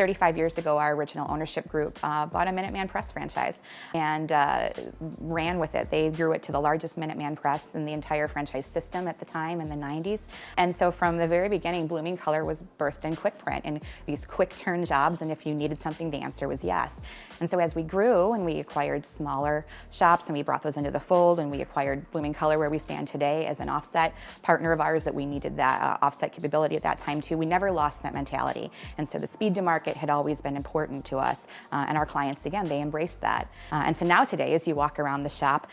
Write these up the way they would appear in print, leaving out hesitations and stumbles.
35 years ago, our original ownership group bought a Minuteman Press franchise and ran with it. They grew it to the largest Minuteman Press in the entire franchise system at the time in the 90s. And so from the very beginning, Blooming Color was birthed in quick print and these quick turn jobs, and if you needed something, the answer was yes. And so as we grew and we acquired smaller shops and we brought those into the fold, and we acquired Blooming Color where we stand today as an offset partner of ours that we needed that offset capability at that time too, we never lost that mentality. And so the speed to market had always been important to us, and our clients, again, they embraced that. And so now today, as you walk around the shop,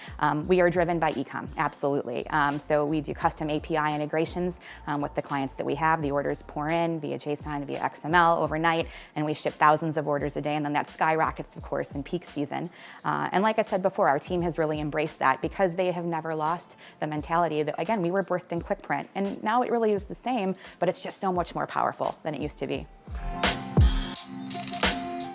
we are driven by e-com, absolutely. So we do custom API integrations with the clients that we have. The orders pour in via JSON, via XML overnight, and we ship thousands of orders a day, and then that skyrockets, of course, in peak season. And like I said before, our team has really embraced that because they have never lost the mentality that, again, we were birthed in quick print, and now it really is the same, but it's just so much more powerful than it used to be.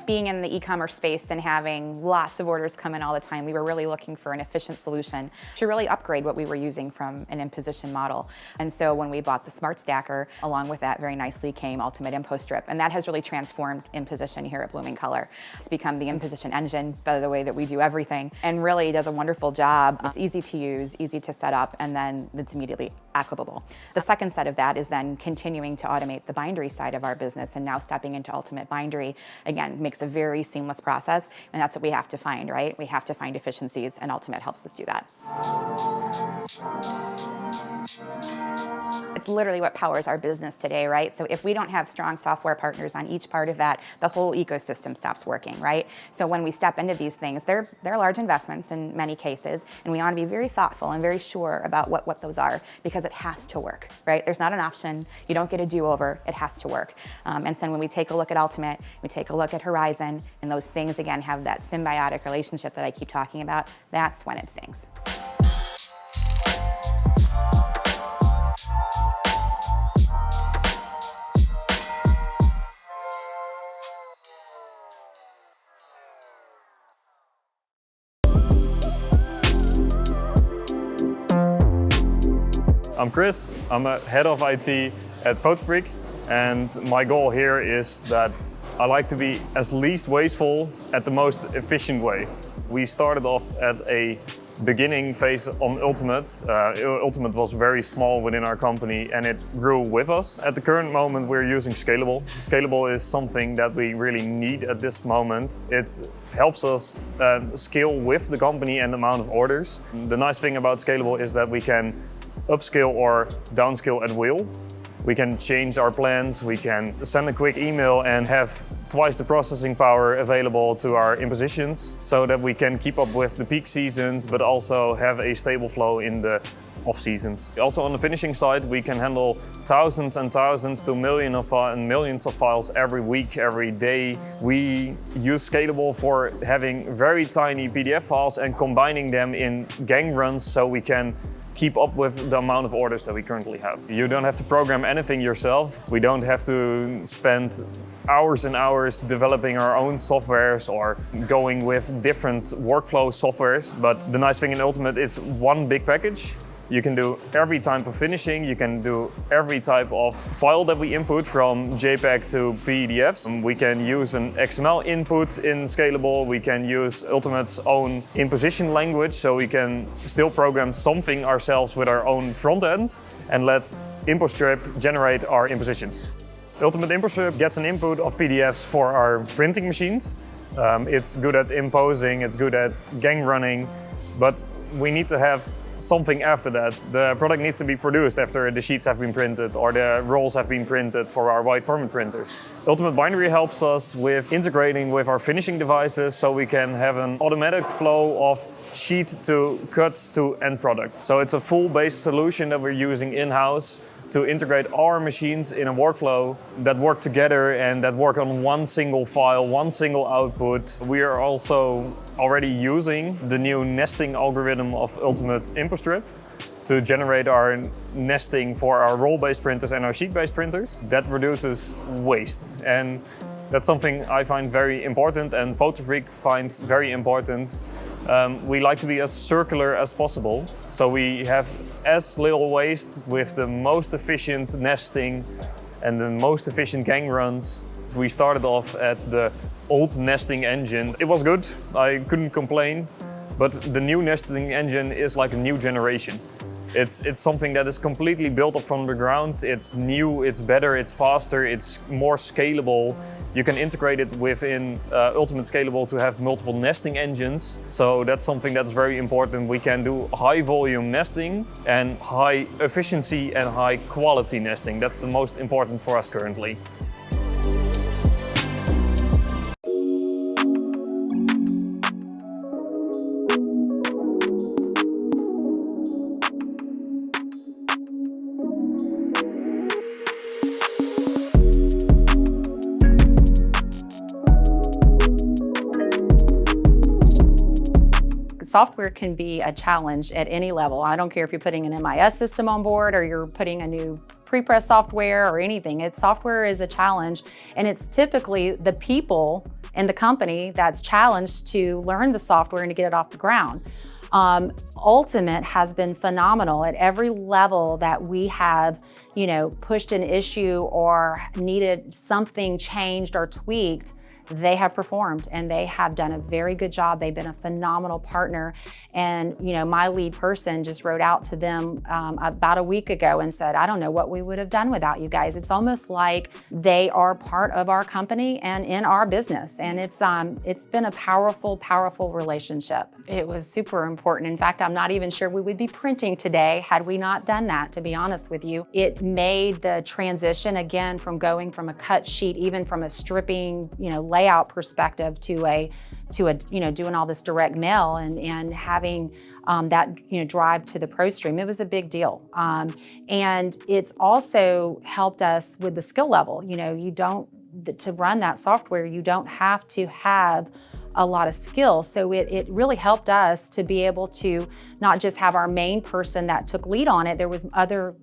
Being in the e-commerce space and having lots of orders come in all the time, we were really looking for an efficient solution to really upgrade what we were using from an imposition model. And so when we bought the Smart Stacker, along with that very nicely came Ultimate Impostrip, and that has really transformed imposition here at Blooming Color. It's become the imposition engine by the way that we do everything, and really does a wonderful job. It's easy to use, easy to set up, and then it's immediately applicable. The second set of that is then continuing to automate the bindery side of our business, and now stepping into Ultimate Bindery, again, makes a very seamless process, and that's what we have to find, right? We have to find efficiencies, and Ultimate helps us do that. It's literally what powers our business today, right? So if we don't have strong software partners on each part of that, the whole ecosystem stops working, right? So when we step into these things, they're large investments in many cases, and we want to be very thoughtful and very sure about what those are, because it has to work, right? There's not an option. You don't get a do-over. It has to work. And so when we take a look at Ultimate, we take a look at Horizon, and those things, again, have that symbiotic relationship that I keep talking about, that's when it stings. I'm Chris, I'm a head of IT at Potobrick, and my goal here is that I like to be as least wasteful at the most efficient way. We started off at a beginning phase on Ultimate. Ultimate was very small within our company and it grew with us. At the current moment we're using Scalable. Scalable is something that we really need at this moment. It helps us scale with the company and the amount of orders. The nice thing about Scalable is that we can upscale or downscale at will. We can change our plans, we can send a quick email and have twice the processing power available to our impositions so that we can keep up with the peak seasons but also have a stable flow in the off seasons. Also on the finishing side, we can handle thousands and thousands to millions of files every week, every day. We use Scalable for having very tiny PDF files and combining them in gang runs so we can keep up with the amount of orders that we currently have. You don't have to program anything yourself. We don't have to spend hours and hours developing our own softwares or going with different workflow softwares. But the nice thing in Ultimate, it's one big package. You can do every type of finishing, you can do every type of file that we input from JPEG to PDFs. We can use an XML input in Scalable, we can use Ultimate's own imposition language, so we can still program something ourselves with our own front end and let Impostrip generate our impositions. Ultimate Impostrip gets an input of PDFs for our printing machines. It's good at imposing, it's good at gang running, but we need to have something after that. The product needs to be produced after the sheets have been printed or the rolls have been printed for our wide format printers. Ultimate Bindery helps us with integrating with our finishing devices so we can have an automatic flow of sheet to cut to end product. So it's a full-based solution that we're using in-house to integrate our machines in a workflow that work together and that work on one single file, one single output. We are also already using the new nesting algorithm of Ultimate Impostrip to generate our nesting for our roll-based printers and our sheet-based printers. That reduces waste, and that's something I find very important and Potobrick finds very important. We like to be as circular as possible, so we have as little waste with the most efficient nesting and the most efficient gang runs We started off at the old nesting engine. It was good, I couldn't complain, but the new nesting engine is like a new generation. It's something that is completely built up from the ground. It's new, it's better, it's faster, it's more scalable. You can integrate it within Ultimate Scalable to have multiple nesting engines. So that's something that's very important. We can do high volume nesting and high efficiency and high quality nesting. That's the most important for us currently. Software can be a challenge at any level. I don't care if you're putting an MIS system on board or you're putting a new pre-press software or anything. Software is a challenge, and it's typically the people in the company that's challenged to learn the software and to get it off the ground. Ultimate has been phenomenal at every level that we have, pushed an issue or needed something changed or tweaked. They have performed and they have done a very good job. They've been a phenomenal partner. And my lead person just wrote out to them about a week ago and said, I don't know what we would have done without you guys. It's almost like they are part of our company and in our business. And it's been a powerful, powerful relationship. It was super important. In fact, I'm not even sure we would be printing today had we not done that, to be honest with you. It made the transition again from going from a cut sheet, even from a stripping, layout perspective to a doing all this direct mail and having that drive to the pro stream. It was a big deal, and it's also helped us with the skill level. To run that software, you don't have to have a lot of skill. So it really helped us to be able to not just have our main person that took lead on it. There was other,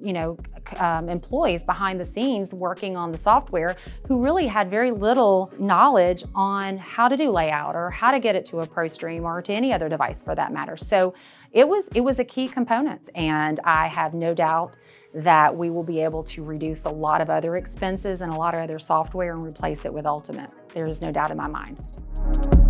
employees behind the scenes working on the software who really had very little knowledge on how to do layout or how to get it to a pro stream or to any other device for that matter. So it was a key component, and I have no doubt that we will be able to reduce a lot of other expenses and a lot of other software and replace it with Ultimate. There is no doubt in my mind.